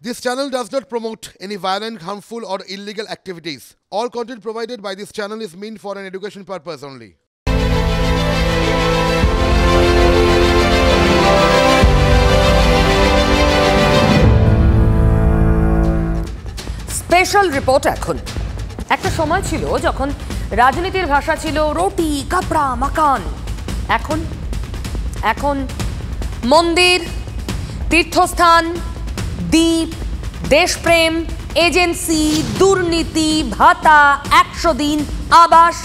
This channel does not promote any violent, harmful, or illegal activities. All content provided by this channel is meant for an education purpose only. Special report এখন একটা সময় ছিল যখন রাজনীতির ভাষা ছিল রুটি কাপড়া মাকান। এখন এখন মন্দির, তীর্থস্থান, দ্বীপ, দেশপ্রেম, এজেন্সি, দুর্নীতি, ভাতা, 100 দিন, আবাস,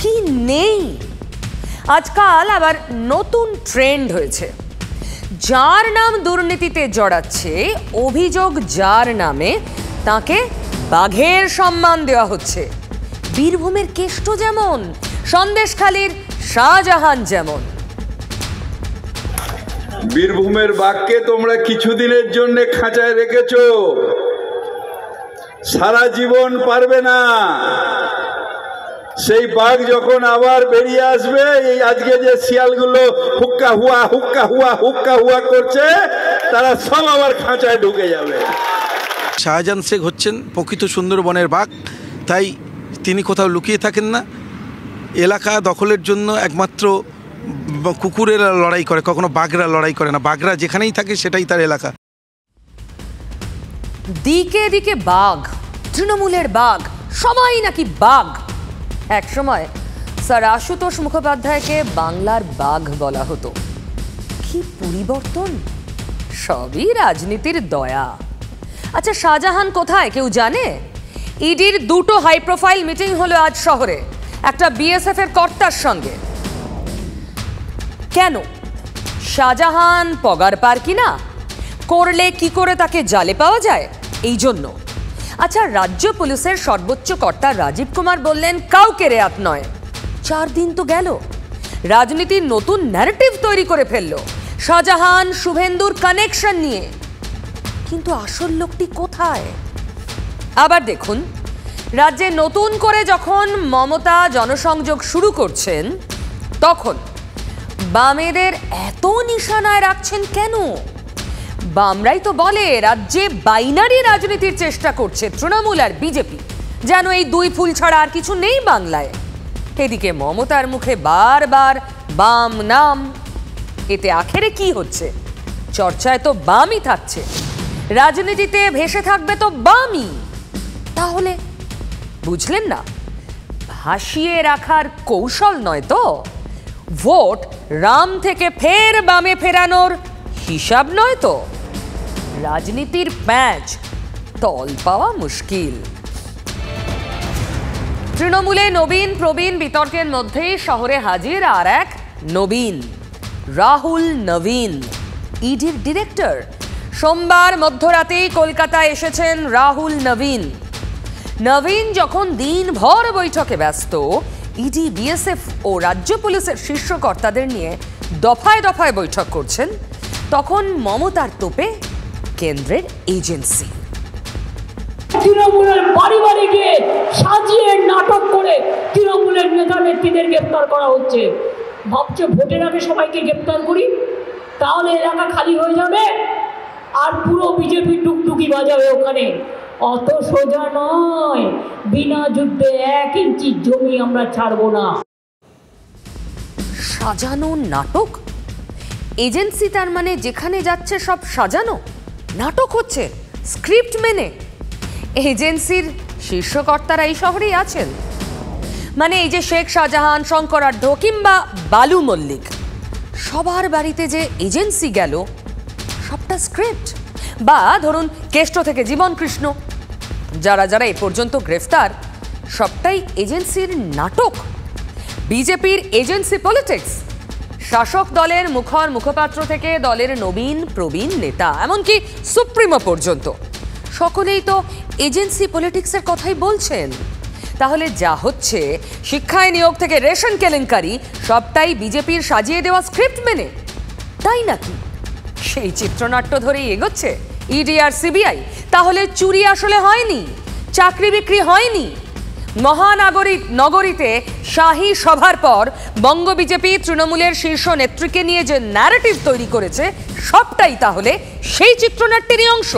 কি নেই। আজকাল আবার নতুন ট্রেন্ড হয়েছে, যার নাম দুর্নীতিতে জড়াচ্ছে, অভিযোগ যার নামে, তাকে বাঘের সম্মান দেওয়া হচ্ছে। বীরভূমের কেষ্ট যেমন, সন্দেশখালীর শাহজাহান যেমন। বীরভূমের বাঘকে তোমরা কিছুদিনের জন্য খাঁচায় রেখেছো, সারা জীবন পারবে না। সেই বাঘ যখন আবার বেরিয়ে আসবে, এই আজকে যে শিয়ালগুলো হুক্কা হুয়া হুক্কা হুয়া হুক্কা হুয়া করছে, তারা সব আবার খাঁচায় ঢুকে যাবে। শাহজাহান শেখ হচ্ছেন প্রকৃত সুন্দরবনের বাঘ, তাই তিনি কোথাও লুকিয়ে থাকেন না। এলাকা দখলের জন্য একমাত্র কুকুরেরা লড়াই করে, কখনো বাঘরা লড়াই করে না। বাঘরা যেখানেই থাকে সেটাই তার এলাকা। দিকে দিকে বাঘ, তৃণমূলের বাঘ, সবাই নাকি বাঘ। এক সময় স্যার আশুতোষ মুখোপাধ্যায়কে বাংলার বাঘ বলা হতো। কি পরিবর্তন! সবই রাজনীতির দয়া। আচ্ছা, শাহজাহান কোথায় কেউ জানে? ইডির 2টো হাই প্রোফাইল মিটিং হলো আজ শহরে, একটা বিএসএফ এর কর্তার সঙ্গে। কেন? শাহজাহান পগার পার কিনা, করলে কি করে তাকে জালে পাওয়া যায়, এই জন্য। আচ্ছা, রাজ্য পুলিশের সর্বোচ্চ কর্তা রাজীব কুমার বললেন কাউকে রেয়াত নয়। 4 দিন তো গেল, রাজনীতির নতুন ন্যারেটিভ তৈরি করে ফেললো শাহজাহান শুভেন্দুর কানেকশন নিয়ে। কিন্তু আসল লোকটি কোথায়? আবার দেখুন, রাজ্যে নতুন করে যখন মমতা জনসংযোগ শুরু করছেন, তখন বামেদের এত নিশানায় রাখছেন কেন? বামরাই তো বলে রাজ্যে বাইনারি রাজনীতির চেষ্টা করছে তৃণমূল আর বিজেপি, যেন এই 2 ফুল ছাড়া আর কিছু নেই বাংলায়। এদিকে মমতার মুখে বারবার বাম নাম। এতে আখেরে কি হচ্ছে? চর্চায় তো বামই থাকছে, রাজনীতিতে ভেসে থাকবে তো বামই। তাহলে বুঝলেন না, ভাসিয়ে রাখার কৌশল নয় তো, ভোট রাম থেকে ফের বামে ফেরানোর হিসাব নয় তো। রাজনীতির প্যাঁচ তল পাওয়া মুশকিল। তৃণমূলে নবীন প্রবীণ বিতর্কের মধ্যেই শহরে হাজির আর এক নবীন, রাহুল নবীন, ইডির ডিরেক্টর। সোমবার মধ্যরাতেই কলকাতায় এসেছেন রাহুল নবীন। নবীন যখন দিনভর বৈঠকে ব্যস্ত, ইডি, বিএসএফ ও রাজ্য পুলিশের শীর্ষ কর্তাদের নিয়ে দফায় দফায় বৈঠক করছেন, তখন মমতার তোপে কেন্দ্রের এজেন্সি। তৃণমূলের বাড়ি বাড়ি গিয়ে সাজিয়ে নাটক করে তৃণমূলের নেতা নেত্রীদের গ্রেপ্তার করা হচ্ছে। ভাবছে ভোটের আগে সবাইকে গ্রেপ্তার করি, তাহলে এলাকা খালি হয়ে যাবে আর পুরো বিজেপি টুকটুকি বাজাবে ওখানে। অত সোজা নয়, বিনা যুদ্ধে 1 ইঞ্চি জমি আমরা ছাড়বো না। সাজানো নাটক? এজেন্সি তার মানে যেখানে যাচ্ছে সব সাজানো নাটক হচ্ছে, স্ক্রিপ্ট মেনে। এজেন্সির শীর্ষকর্তারা এই শহরেই আছেন। মানে এই যে শেখ শাহজাহান, শঙ্করার্ধ কিংবা বালু মল্লিক, সবার বাড়িতে যে এজেন্সি গেল, সবটা স্ক্রিপ্ট। বা ধরুন কেষ্ট থেকে জীবন কৃষ্ণ, যারা যারা এ পর্যন্ত গ্রেফতার, সবটাই এজেন্সির নাটক। বিজেপির এজেন্সি পলিটিক্স, শাসক দলের মুখর মুখপাত্র থেকে দলের নবীন প্রবীণ নেতা, এমনকি সুপ্রিমো পর্যন্ত, সকলেই তো এজেন্সি পলিটিক্সের কথাই বলছেন। তাহলে যা হচ্ছে, শিক্ষায় নিয়োগ থেকে রেশন কেলেঙ্কারি, সবটাই বিজেপির সাজিয়ে দেওয়া স্ক্রিপ্ট মেনে, তাই নাকি? সেই চিত্রনাট্য ধরেই এগোচ্ছে ইডি আর সিবিআই। তাহলে চুরি আসলে হয়নি, চাকরি বিক্রি হয়নি। নগরীতে শাহী সভার পর বঙ্গ বিজেপি তৃণমূলের শীর্ষ নেত্রীকে নিয়ে যে ন্যারেটিভ তৈরি করেছে, সবটাই তাহলে সেই চিত্রনাট্যেরই অংশ।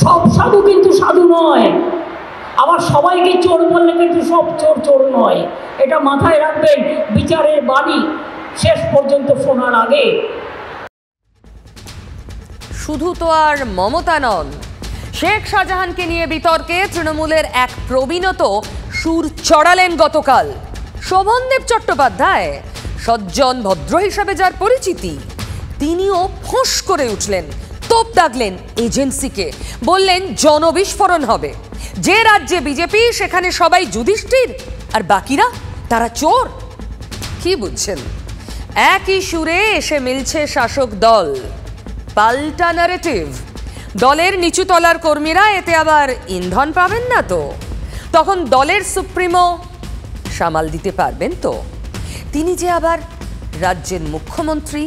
সব সাধু কিন্তু সাধু নয়, আবার সবাইকে চোর বললে কিন্তু সব চোর চোর নয়। এটা মাথায় রাখবেন বিচারের বাণী শেষ পর্যন্ত শোনার আগে। শুধু তো আর মমতা নন, শেখ শাহজাহানকে নিয়ে বিতর্কে তৃণমূলের এক প্রবীণত সুর চড়ালেন গতকাল। শোভনদেব চট্টোপাধ্যায়, সজ্জন ভদ্র হিসাবে যার পরিচিতি, তিনিও ফোঁস করে উঠলেন, তোপ দাগলেন এজেন্সিকে, বললেন জনবিস্ফোরণ হবে। যে রাজ্যে বিজেপি সেখানে সবাই যুধিষ্ঠির আর বাকিরা তারা চোর। কি বুঝছেন? একই সুরে এসে মিলছে শাসক দল, পাল্টা ন্যারেটিভ। দলের নিচুতলার কর্মীরা এতে আবার ইন্ধন পাবেন না তো? তখন দলের সুপ্রিমো সামাল দিতে পারবেন তো? তিনি যে আবার রাজ্যের মুখ্যমন্ত্রী,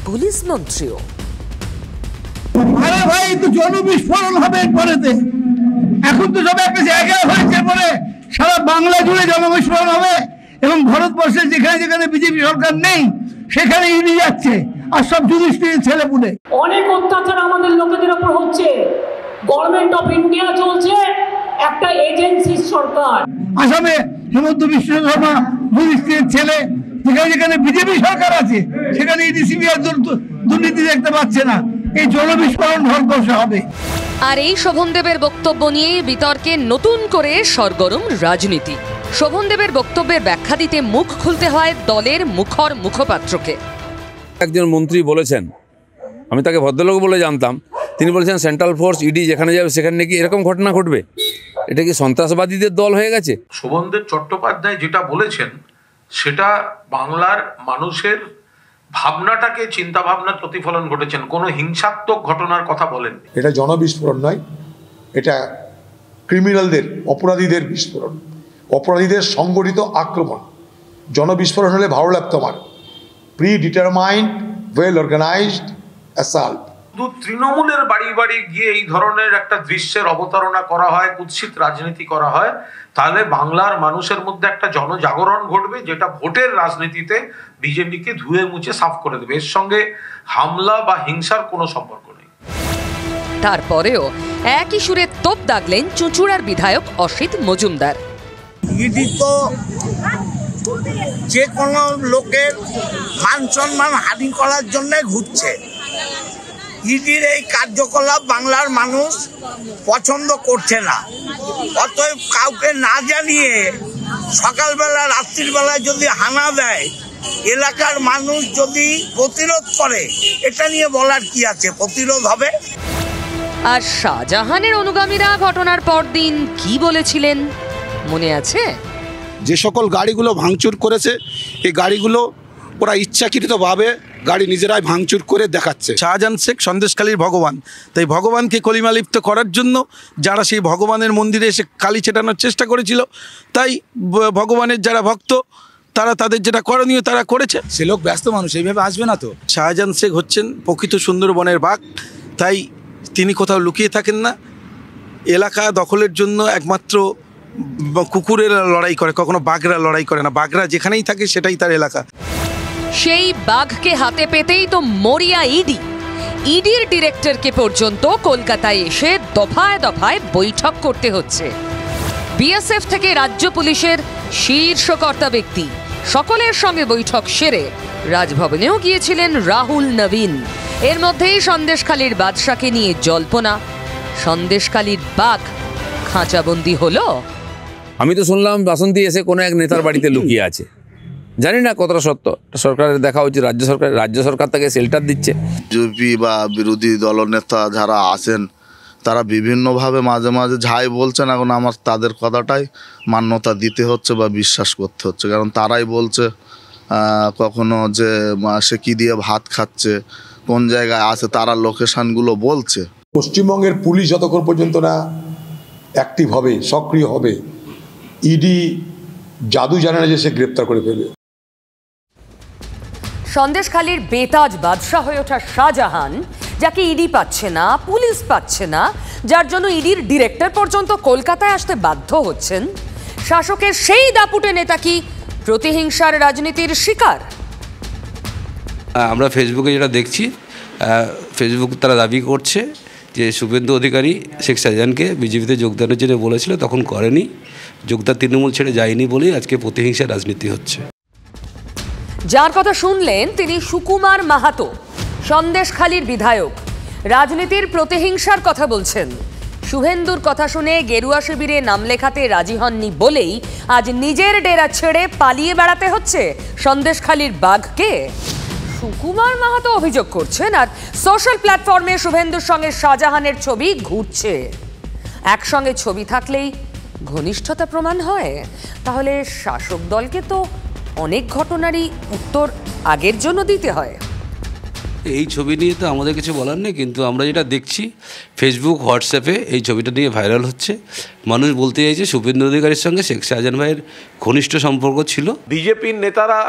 পুলিশ মন্ত্রীও। আরে ভাই, তো জনবিস্ফোরণ হবে পরেতে। এখন তো সব একটা জায়গায় হয়েছে, পরে সারা বাংলা জুড়ে জনবিস্ফোরণ হবে এবং ভারতবর্ষের যেখানে যেখানে বিজেপি সরকার নেই সেখানে ইডি যাচ্ছে আর সব যুধিষ্ঠির ছেলেপুলে। অনেক অত্যাচার আমাদের লোকেদের উপর হচ্ছে। গভর্নমেন্ট অফ ইন্ডিয়া চলছে, একটা এজেন্সির সরকার। আসামে হেমন্ত বিশ্ব শর্মা যুধিষ্ঠির ছেলে, যেখানে যেখানে বিজেপি সরকার আছে সেখানে ইডি সিবিআই দুর্নীতি দেখতে পাচ্ছে না। এই জনবিস্ফোরণ ভারতবর্ষে হবে। আর এই শোভনদেবের বক্তব্য নিয়ে বিতর্কে নতুন করে সরগরম রাজনীতি। শোভনদেবের বক্তব্যের ব্যাখ্যা দিতে মুখ খুলতে হয় দলের মুখর মুখপাত্রকে। একজন মন্ত্রী বলেছেন, আমি তাকে ভদ্রলোক বলে জানতাম, তিনি বলেছেন সেন্ট্রাল ফোর্স ইডি যেখানে যাবে সেখানে নাকি এরকম ঘটনা ঘটবে। এটা কি সন্ত্রাসবাদীদের দল হয়ে গেছে? শোভনদেব চট্টোপাধ্যায় যেটা বলেছেন সেটা বাংলার মানুষের ভাবনাটাকে, চিন্তা ভাবনার প্রতিফলন ঘটেছেন, কোনো হিংসাত্মক ঘটনার কথা বলেন। এটা জনবিস্ফোরণ নয়, এটা ক্রিমিনালদের, অপরাধীদের বিস্ফোরণ, অপরাধীদের সংগঠিত আক্রমণ। জনবিস্ফোরণ হলে ভালো লাগতো আমার, predetermined well organized assault. শুধু তৃণমূলের বাড়ি বাড়ি গিয়ে এই ধরনের একটা দৃশ্যের অবতারণা করা হয়, কুৎসিত রাজনীতি করা হয়, তাহলে বাংলার মানুষের মধ্যে একটা জনজাগরণ ঘটবে, যেটা ভোটের রাজনীতিতে বিজেপিকে ধুয়ে মুছে সাফ করে দেবে। এর সঙ্গে হামলা বা হিংসার কোনো সম্পর্ক নেই। তারপরেও একই সুরে তোপ দাগলেন চুঁচুড়ার বিধায়ক অসিত মজুমদার। ইডি তো যে কোনো লোকের মান সম্মান হানি করার জন্য ঘুরছে। ইডির এই কার্যকলাপ বাংলার মানুষ পছন্দ করছে না। অতএব কাউকে না জানিয়ে সকালবেলা রাত্রির বেলায় যদি হানা দেয়, এলাকার মানুষ যদি প্রতিরোধ করে, এটা নিয়ে বলার কি আছে? প্রতিরোধ হবে। আর শাহজাহানের অনুগামীরা ঘটনার পরদিন কি বলেছিলেন মনে আছে? যে সকল গাড়িগুলো ভাঙচুর করেছে, এই গাড়িগুলো ওরা ইচ্ছাকৃতভাবে গাড়ি নিজেরাই ভাঙচুর করে দেখাচ্ছে। শাহজাহান শেখ সন্দেশখালীর ভগবান, তাই ভগবানকে কলিমালিপ্ত করার জন্য যারা সেই ভগবানের মন্দিরে এসে কালি ছেটানোর চেষ্টা করেছিল, তাই ভগবানের যারা ভক্ত তারা তাদের যেটা করণীয় তারা করেছে। সে লোক ব্যস্ত মানুষ, এইভাবে আসবে না তো। শাহজাহান শেখ হচ্ছেন প্রকৃত সুন্দরবনের বাঘ, তাই তিনি কোথাও লুকিয়ে থাকেন না। এলাকা দখলের জন্য একমাত্র কুকুরেরা লড়াই করে, কখনো বাঘরা লড়াই করে না। বাঘরা যেখানেই থাকে সেটাই তার এলাকা। সেই বাঘকে হাতে পেতেই তো মরিয়া ইডি। ইডির ডিরেক্টরকে পর্যন্ত কলকাতায় এসে দফায় দফায় বৈঠক করতে হচ্ছে। বিএসএফ থেকে রাজ্য পুলিশের শীর্ষকর্তা ব্যক্তি সকলের সঙ্গে বৈঠক সেরে রাজভবনেও গিয়েছিলেন রাহুল নবীন। এর মধ্যেই সন্দেশখালীর বাদশাকে নিয়ে জল্পনা। সন্দেশখালীর বাঘ খাঁচাবন্দি হলো। আমি তো শুনলাম বাসন্তী এসে কোনো এক নেতার বাড়িতে লুকিয়ে আছে। জানি না কতটা সত্য, সরকারের দেখা উচিত। রাজ্য সরকার তাকে শেল্টার দিচ্ছে। বিজেপি বা বিরোধী দলনেতা যারা আছেন তারা বিভিন্নভাবে মাঝে মাঝে যাই বলছেন, এখন আমার তাদের কথাটাই মান্যতা দিতে হচ্ছে বা বিশ্বাস করতে হচ্ছে। কারণ তারাই বলছে কখনো যে সে কী দিয়ে ভাত খাচ্ছে, কোন জায়গায় আছে, তারা লোকেশানগুলো বলছে। পশ্চিমবঙ্গের পুলিশ যতক্ষণ পর্যন্ত না অ্যাক্টিভ হবে, সক্রিয় হবে, ইডি জাদু জানে না যে সে গ্রেপ্তার করে ফেলবে। সন্দেশখালীর বেতাজ বাদশা হয়ে ওঠা শাহজাহান, যাকে ইডি পাচ্ছে না, পুলিশ পাচ্ছে না, যার জন্য ইডির ডিরেক্টর পর্যন্ত কলকাতায় আসতে বাধ্য হচ্ছেন, শাসকের সেই দাপুটে নেতা কি প্রতিহিংসার রাজনীতির শিকার? আমরা ফেসবুকে যেটা দেখছি, ফেসবুক তারা দাবি করছে যে শুভেন্দু অধিকারী শেখ শাহজাহানকে বিজেপিতে যোগদানের জন্য বলেছিল, তখন করেনি, যোগদান তৃণমূল ছেড়ে যায়নি বলেই আজকে প্রতিহিংসার রাজনীতি হচ্ছে। যার কথা শুনলেন তিনি সুকুমার মাহাতো, সন্দেশখালীর বিধায়ক। রাজনীতির প্রতিহিংসার কথা বলছেন। শুভেন্দুর কথা শুনে গেরুয়া শিবিরে নাম লেখাতে রাজি হননি বলেই আজ নিজের ডেরা ছেড়ে পালিয়ে বেড়াতে হচ্ছে সন্দেশখালীর বাঘকে। সুকুমার মাহাতো অভিযোগ করছেন, আর সোশ্যাল প্ল্যাটফর্মে শুভেন্দুর সঙ্গে শাহজাহানের ছবি ঘুরছে। একসঙ্গে ছবি থাকলেই ঘনিষ্ঠতা প্রমাণ হয়। তাহলে শাসক দলকে তো অনেক ঘটনারই উত্তর আগের জন্য দিতে হয়। এই ছবি নিয়ে তো আমাদের কিছু বলার নেই, কিন্তু আমরা যেটা দেখছি ফেসবুক হোয়াটসঅ্যাপে এই ছবিটা নিয়ে ভাইরাল হচ্ছে। মানুষ বলতে চাইছে শুভেন্দু অধিকারীর সঙ্গে শেখ শাহজাহান ভাইয়ের ঘনিষ্ঠ সম্পর্ক ছিল। বিজেপির নেতারা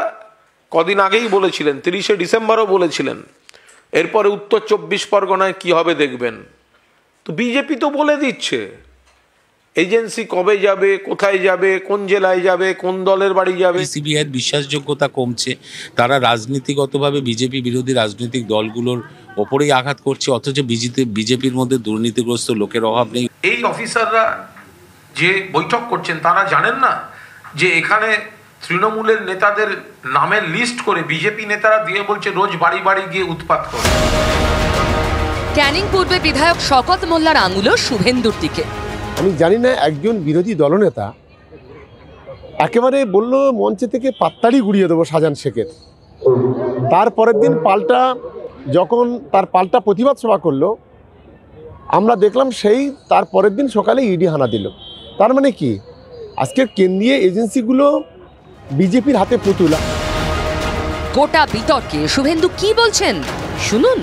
কদিন আগেই বলেছিলেন, 30শে ডিসেম্বরও বলেছিলেন, এরপরে উত্তর 24 পরগনায় কি হবে দেখবেন। তো বিজেপি তো বলে দিচ্ছে এজেন্সি কবে যাবে, কোথায় যাবে, কোন জেলায় যাবে, কোন দলের বাড়ি যাবে। সিবিআইয়ের বিশ্বাসযোগ্যতা কমছে, তারা রাজনীতিগতভাবে বিজেপি বিরোধী রাজনৈতিক দলগুলোর ওপরেই আঘাত করছে, অথচ বিজেপির মধ্যে দুর্নীতিগ্রস্ত লোকের অভাব নেই। এই অফিসাররা যে বৈঠক করছেন তারা জানেন না যে এখানে তৃণমূলের নেতাদের নামের লিস্ট করে বিজেপি নেতারা দিয়ে বলছে রোজ বাড়ি বাড়ি গিয়ে উৎপাত করে। ক্যানিং পূর্বে বিধায়ক শওকত মোল্লার আঙুলও শুভেন্দুর দিকে। আমি জানি না একজন বিরোধী দলনেতা একেবারে বলল মঞ্চে থেকে পাত্তাড়ি গুড়িয়ে দেবো শাহজাহান শেখের। তারপরের দিন যখন তার পাল্টা প্রতিবাদ সভা করলো, আমরা দেখলাম সেই তারপরের দিন সকালে ইডি হানা দিল। তার মানে কি আজকের কেন্দ্রীয় এজেন্সিগুলো বিজেপির হাতে পুতুলা। গোটা বিতর্কে শুভেন্দু কি বলছেন শুনুন।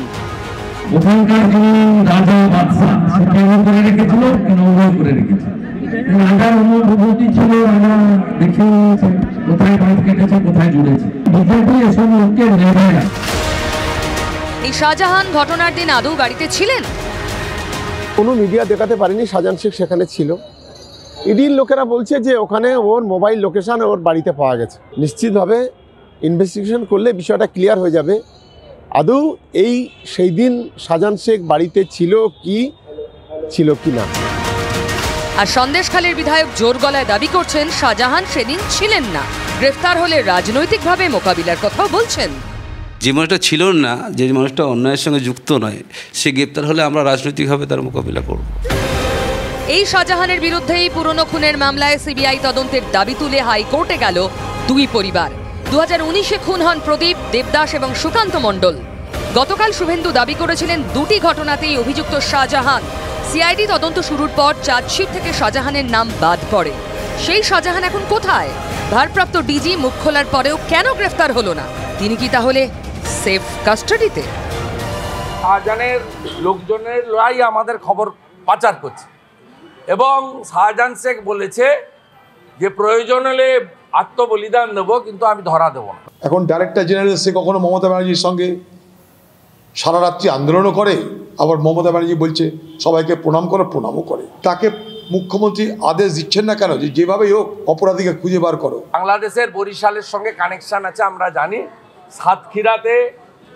ওখানকার যিনি রাজা বাদশা সেটা করে রেখেছিল, করে রেখেছিল, অনুভূতি ছিল, দেখে কোথায় বাঁধ কেটেছে, কোথায় জুড়েছে। বিজেপি এসব লোককে নেবে না। এই শাহজাহান ঘটনার দিন আদৌ বাড়িতে ছিলেন? কোনো মিডিয়া দেখাতে পারেনি শাহজাহান শেখ সেখানে ছিল। ইডির লোকেরা বলছে যে ওখানে ওর মোবাইল লোকেশন ওর বাড়িতে পাওয়া গেছে। নিশ্চিতভাবে ইনভেস্টিগেশন করলে বিষয়টা ক্লিয়ার হয়ে যাবে আদৌ সেই দিন শাহজাহান শেখ বাড়িতে ছিল কি না। আর সন্দেশখালীর বিধায়ক জোর গলায় দাবি করছেন শাহজাহান সেদিন ছিলেন না, গ্রেফতার হলে রাজনৈতিকভাবে মোকাবিলার কথাও বলছেন। যে মানুষটা ছিল না, যে মানুষটা অন্যায়ের সঙ্গে যুক্ত নয়, সে গ্রেপ্তার হলে আমরা রাজনৈতিকভাবে তার মোকাবিলা করব। এই শাহজাহানের বিরুদ্ধেই পুরনো খুনের মামলায় সিবিআই তদন্তের দাবি তুলে হাইকোর্টে গেল দুই পরিবার। 2019-এ খুন হন প্রদীপ, দেবদাস এবং সুকান্ত মণ্ডল। গতকাল শুভেন্দু দাবি করেছিলেন দুটি ঘটনাতেই অভিযুক্ত শাহজাহান। সিআইডি তদন্ত শুরুর পর চার্জশিট থেকে শাহজাহানের নাম বাদ পড়ে। সেই শাহজাহান এখন কোথায়? ভারপ্রাপ্ত ডিজি মুখ খোলার পরেও কেন গ্রেফতার হলো না? তিনি কি তাহলে সেফ কাস্টাডিতে? শাহজাহানের লোকজনের লড়াই আমাদের খবর পাচার করছে, এবং শাহজাহান শেখ বলেছে যে প্রয়োজন হলে আত্মবলিদান দেবো, কিন্তু আমি ধরা দেবো না। এখন ডাইরেক্টর জেনারেল সে কখনো মমতা ব্যানার্জির সঙ্গে সারা রাত্রি আন্দোলনও করে, আবার মমতা ব্যানার্জি বলছে সবাইকে প্রণাম করো, প্রণামও করে। তাকে মুখ্যমন্ত্রী আদেশ দিচ্ছেন না কেন যে যেভাবেই হোক অপরাধীকে খুঁজে বার করো? বাংলাদেশের বরিশালের সঙ্গে কানেকশন আছে আমরা জানি। সাতক্ষীরাতে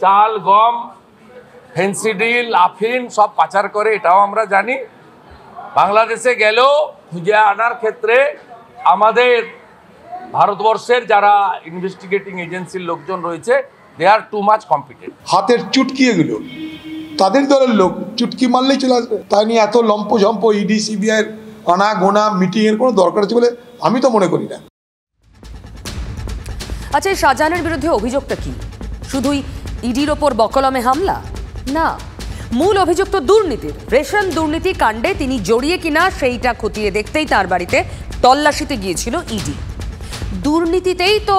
চাল, গম, ফেন্সিডিল, আফিন সব পাচার করে, এটাও আমরা জানি। বাংলাদেশে গেলেও খুঁজে আনার ক্ষেত্রে আমাদের ভারতবর্ষের যারা ইনভেস্টিগেটিং এজেন্সির লোকজন রয়েছে, দে আর টু মাচ কম্পিটেন্ট। হাতের চুটকি এগুলো তাদের দলের লোক, চুটকি মারলেই চলে আসবে। তাই নিয়ে এত লম্পঝম্প ইডি সিবিআইয়ের আনা গোনা মিটিংয়ের কোনো দরকার আছে বলে আমি তো মনে করি না। আচ্ছা, এই শাহজাহানের বিরুদ্ধে অভিযোগটা কি? শুধুই ইডির ওপর বকলমে হামলা? না, মূল অভিযোগ তো দুর্নীতির। রেশন দুর্নীতি কাণ্ডে তিনি জড়িয়ে কিনা সেইটা খতিয়ে দেখতেই তার বাড়িতে তল্লাশিতে গিয়েছিল ইডি। দুর্নীতিতেই তো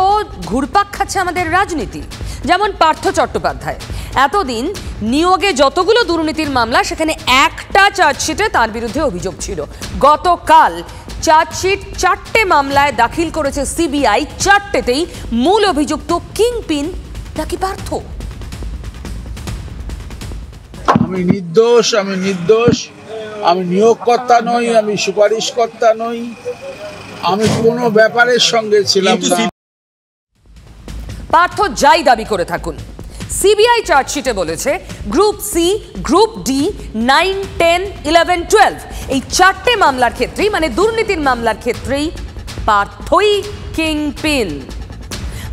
ঘুরপাক খাচ্ছে আমাদের রাজনীতি। যেমন পার্থ চট্টোপাধ্যায়, এতদিন নিয়োগে যতগুলো দুর্নীতির মামলা, সেখানে একটা চার্জশিটে তার বিরুদ্ধে অভিযোগ ছিল। গতকাল চার্জশিট 4টে মামলায় দাখিল করেছে সিবিআই, 4টেতেই মূল অভিযুক্ত কিংপিন নাকি পার্থ। আমি নির্দোষ, আমি নিয়োগকর্তা নই, আমি সুপারিশকর্তা নই, আমি কোনো ব্যাপারের সঙ্গে ছিলাম না। পার্থ যাই দাবি করে থাকুন, সিবিআই চার্জশিটে বলেছে গ্রুপ সি, গ্রুপ ডি, 9, 10, 11, 12 এই 4টে মামলার ক্ষেত্রেই, মানে দুর্নীতির মামলার ক্ষেত্রেই পার্থই কিংপিন,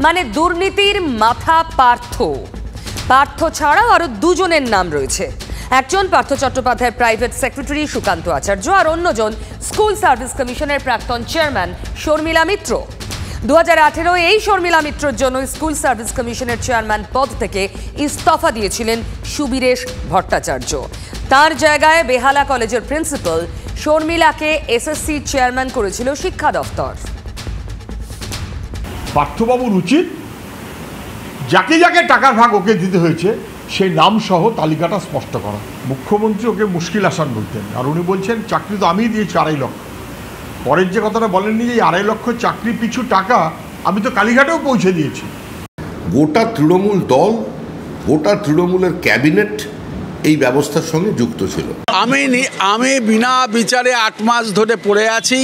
মানে দুর্নীতির মাথা পার্থ ছাড়াও আরো দুজনের নাম রয়েছে। একজন পার্থ চট্টোপাধ্যায়ের প্রাইভেট সেক্রেটারি সুকান্ত আচার্য, আর অন্যজন স্কুল সার্ভিস কমিশনের প্রাক্তন চেয়ারম্যান শর্মিলা মিত্র। 2018 এই শর্মিলা মিত্রর জন্য স্কুল সার্ভিস কমিশনের চেয়ারম্যান পদ থেকে ইস্তফা দিয়েছিলেন সুবীরেশ ভট্টাচার্য। তার জায়গায় বেহালা কলেজের প্রিন্সিপাল শর্মিলাকে এসএসসি চেয়ারম্যান করেছিল শিক্ষা দফতর। পার্থবাবুর উচিত যাকে যাকে টাকার ভাগ ওকে দিতে হয়েছে সেই নাম সহ তালিকাটা স্পষ্ট করা। মুখ্যমন্ত্রী ওকে মুশকিল আসান বলতেন, আর উনি বলছেন চাকরি তো আমিই দিয়েছি 2.5 লক্ষ। পরের যে কথাটা বলেননি যে 2.5 লক্ষ চাকরি পিছু টাকা আমি তো কালীঘাটেও পৌঁছে দিয়েছি। গোটা তৃণমূল দল, গোটা তৃণমূলের ক্যাবিনেট এই ব্যবস্থার সঙ্গে যুক্ত ছিল। আমি বিনা বিচারে 8 মাস ধরে পড়ে আছি,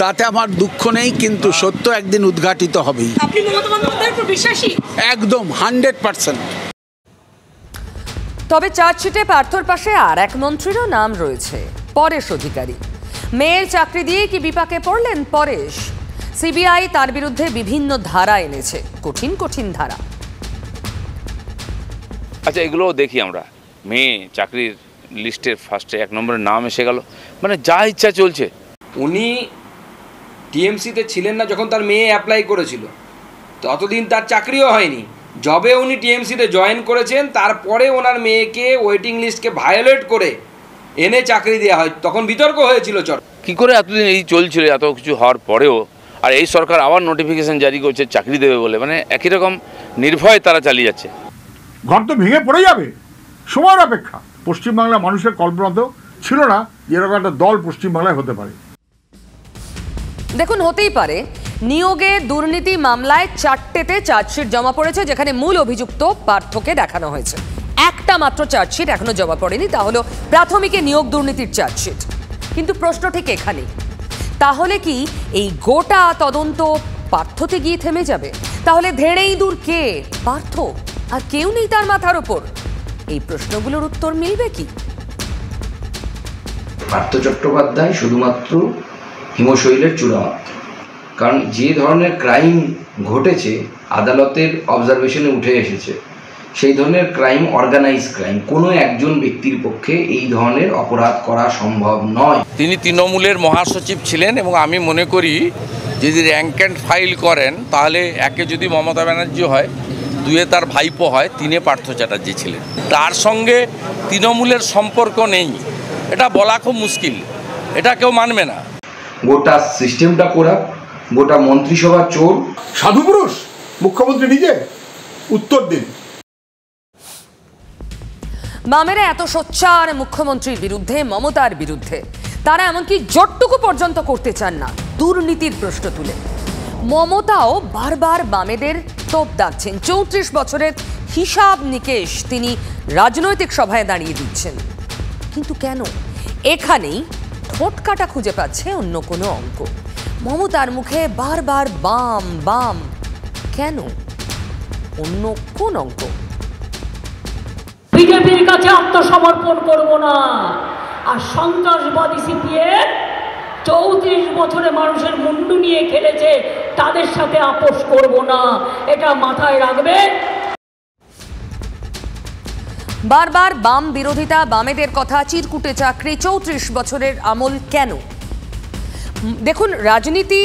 তাতে আমার দুঃখ নেই, কিন্তু সত্য একদিন উদ্ঘাটিত হবেই। আপনি মমতা বন্দ্যোপাধ্যায়ের উপর বিশ্বাসী? একদম 100%। তবে চার্জশিটে পার্থর পাশে আর এক মন্ত্রীরও নাম রয়েছে, পরেশ অধিকারী। মেয়ের চাকরি দিয়ে কি বিপাকে পড়লেন পরেশ? সিবিআই তার বিরুদ্ধে বিভিন্ন ধারা এনেছে, কঠিন ধারা। আচ্ছা, এগুলো দেখি আমরা। মেয়ে চাকরির লিস্টের ফার্স্টে 1 নম্বরের নাম এসে গেল, মানে যা ইচ্ছা চলছে। উনি টিএমসিতে ছিলেন না যখন তার মেয়ে অ্যাপ্লাই করেছিল, ততদিন তার চাকরিও হয়নি। জবে উনি টিএমসিতে জয়েন করেছেন, তারপরে ওনার মেয়েকে ওয়েটিং লিস্টকে ভায়োলেট করে এনে চাকরি দেওয়া হয়, তখন বিতর্ক হয়েছিল। কি করে এতদিন এই চলছিল, এত কিছু হওয়ার পরেও, আর এই সরকার আবার নোটিফিকেশন জারি করছে চাকরি দেবে বলে, মানে একই রকম নির্ভয় তারা চালিয়ে যাচ্ছে। ঘর তো ভেঙে পড়ে যাবে, সময়ের অপেক্ষা। পশ্চিমবাংলার মানুষের কল্পনা তো ছিল না এরকম একটা দল পশ্চিমবাংলায় হতে পারে। দেখুন, হতেই পারে নিয়োগে দুর্নীতি মামলায় 4টেতে চার্জশিট জমা পড়েছে, যেখানে মূল অভিযুক্ত পার্থকে দেখানো হয়েছে। একটা মাত্র চার্জশিট এখনো জমা পড়েনি, তা হলো প্রাথমিকে নিয়োগ দুর্নীতির চার্জশিট। কিন্তু প্রশ্ন ঠিক এখানে, তাহলে কি এই গোটা তদন্ত পার্থতে গিয়ে থেমে যাবে? তাহলে ধেড়েই দূর কে? পার্থ, আর কেউ নেই তার মাথার ওপর? এই প্রশ্নগুলোর উত্তর মিলবে কি? পার্থ চট্টোপাধ্যায় শুধুমাত্র হিমশৈলের চূড়ামাত্র, কারণ যে ধরনের ক্রাইম ঘটেছে আদালতের অবজারভেশনে উঠে এসেছে, সেই ধরনের ক্রাইম অর্গানাইজ ক্রাইম। কোনো একজন ব্যক্তির পক্ষে এই ধরনের অপরাধ করা সম্ভব নয়। তিনি তৃণমূলের মহাসচিব ছিলেন, এবং আমি মনে করি যদি র্যাঙ্ক অ্যান্ড ফাইল করেন, তাহলে একে যদি মমতা ব্যানার্জি হয়, 2 তার ভাইপো হয়, 3 পার্থ চ্যাটার্জি ছিলেন। তার সঙ্গে তৃণমূলের সম্পর্ক নেই, এটা বলা খুব মুশকিল, এটা কেউ মানবে না। গোটা সিস্টেমটা করা, গোটা মন্ত্রিসভা চোর। সাধু পুরুষ মুখ্যমন্ত্রী নিজে উত্তর দিন। বামেরা এত সোচ্চার মুখ্যমন্ত্রীর বিরুদ্ধে, মমতার বিরুদ্ধে, তারা এমনকি জোটটুকু পর্যন্ত করতে চান না দুর্নীতির প্রশ্ন তুলে। মমতাও বারবার বামেদের তোপ দাগছেন। 34 বছরের হিসাব নিকেশ তিনি রাজনৈতিক সভায় দাঁড়িয়ে দিচ্ছেন। কিন্তু কেন? এখানেই ঠোঁট কাটা খুঁজে পাচ্ছে অন্য কোনো অঙ্ক। মমতার মুখে বারবার বাম বাম, কেন? অন্য কোন অঙ্ক? বিজেপির কাছে আত্মসমর্পণ করব না, আর সন্ত্রাসবাদী সিপিএম 34 বছরে মানুষের মুন্ডু নিয়ে খেলেছে, তাদের সাথে আপোষ করব না, এটা মাথায় রাখবে। বারবার বাম বিরোধিতা, বামেদের কথা, চিরকুটে চাকরি, 34 বছরের আমল কেন? দেখুন, রাজনীতি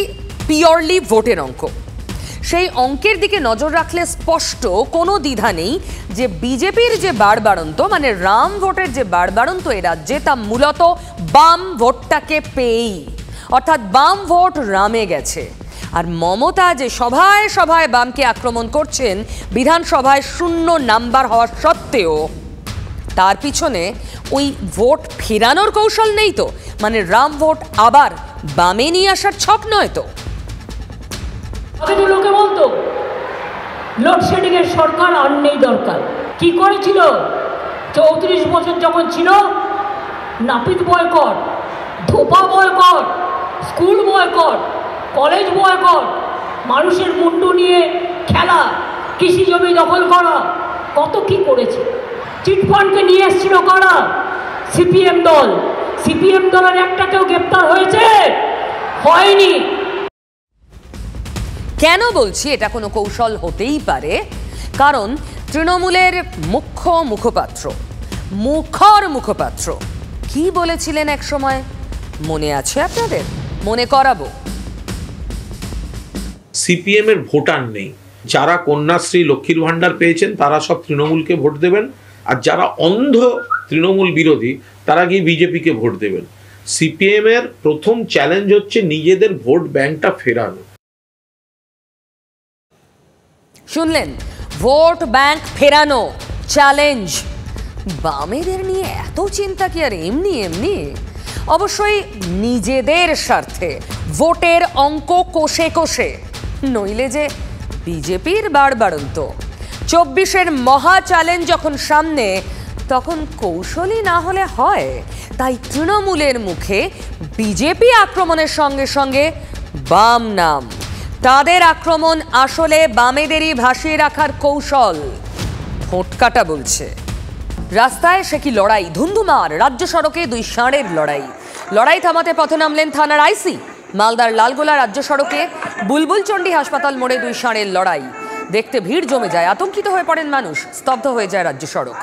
পিওরলি ভোটের অঙ্ক। সেই অঙ্কের দিকে নজর রাখলে স্পষ্ট, কোনো দ্বিধা নেই যে বিজেপির যে বাড়বাড়ন্ত, মানে রাম ভোটের যে বাড়বাড়ন্ত এ রাজ্যে, তা মূলত বাম ভোটটাকে পেয়েই, অর্থাৎ বাম ভোট রামে গেছে। আর মমতা যে সভায় সভায় বামকে আক্রমণ করছেন, বিধানসভায় 0 নাম্বার হওয়া সত্ত্বেও, তার পিছনে ওই ভোট ফেরানোর কৌশল নেই তো? মানে রাম ভোট আবার বামে নিয়ে আসার ছক নয় তো? লোকে বলতো লোডশেডিং এর সরকার আর নেই দরকার। কি করেছিল 34 বছর যখন ছিল? নাপিত বয়কট, ধোপা boycott, school boycott, college boycott, মানুষের মুন্ডু নিয়ে খেলা, কৃষি জমি দখল করা, কত কি করেছে। চিটফান্ডকে নিয়ে এসেছিল কারা? সিপিএম দল। সিপিএম দলের একটা কেউ গ্রেপ্তার হয়েছে? হয়নি। কেন বলছি এটা কোনো কৌশল হতেই পারে? কারণ তৃণমূলের মুখপাত্র কি বলেছিলেন এক সময়, মনে আছে আপনাদের? মনে করাবো। সিপিএম এর ভোটার নেই, যারা কন্যাশ্রী লক্ষ্মীর ভান্ডার পেয়েছেন তারা সব তৃণমূলকে ভোট দেবেন, আর যারা অন্ধ তৃণমূল বিরোধী তারা গিয়ে বিজেপিকে ভোট দেবেন। সিপিএম এর প্রথম চ্যালেঞ্জ হচ্ছে নিজেদের ভোট ব্যাংকটা ফেরানো। শুনলেন, ভোট ব্যাংক ফেরানো চ্যালেঞ্জ। বামেদের নিয়ে এত চিন্তা কি আর এমনি? অবশ্যই নিজেদের স্বার্থে, ভোটের অঙ্ক কষে, নইলে যে বিজেপির বাড়বাড়ন্ত। 24-এর মহা চ্যালেঞ্জ যখন সামনে, তখন কৌশলী না হলে হয়। তাই তৃণমূলের মুখে বিজেপি আক্রমণের সঙ্গে সঙ্গে বাম নাম। তাদের আক্রমণ আসলে বামেদেরই ভাসিয়ে রাখার কৌশল। ভোট কাটা বলছে। রাস্তায় সে কি লড়াই, ধুন্ধুমার। রাজ্য সড়কে দুই ষাঁড়ের লড়াই থামাতে পথে নামলেন থানার আইসি। মালদার লালগোলা রাজ্য সড়কে বুলবুলচন্ডী হাসপাতাল মোড়ে দুই ষাঁড়ের লড়াই দেখতে ভিড় জমে যায়। আতঙ্কিত হয়ে পড়েন মানুষ, স্তব্ধ হয়ে যায় রাজ্য সড়ক।